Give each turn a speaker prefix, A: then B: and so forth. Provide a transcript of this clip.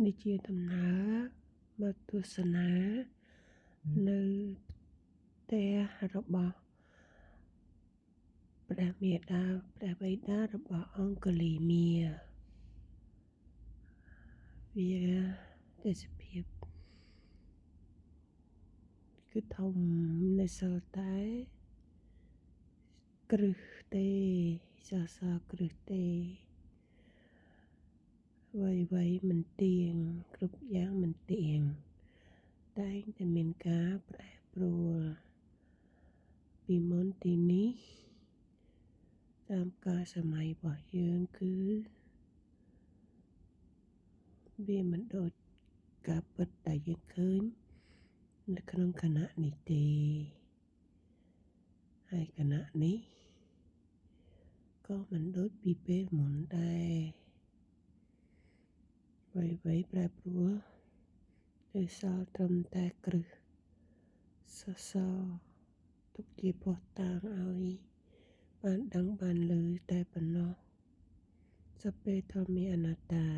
A: នេះជាដំណើរមកទស្សនានៅផ្ទះរបស់ព្រះមាតាព្រះបិតារបស់អង្គលីមាវាទេសភាពគឺធំនៅសល់តែគ្រឹះទេសគ្រឹះទេអ្វីមិនទៀងគ្រប់យ៉ាងមិនទៀងតែងតែមានការប្រែប្រួលពីមុនទីនេះតាមកាលសម័យរបស់យើងគឺវាមិនដូចការពិតដែលយើងឃើញនៅក្នុងគណៈនេះទេហើយគណៈនេះក៏មិនដូចពីពេលមុនដែរអ្វីប្រែប្រួលដោយសារត្រឹមតែគ្រឹះសសរទុកជាភស្តុតាងឲ្យបានដឹងបានឮតែប៉ុណ្ណោះសព្វេធម្មអនត្តា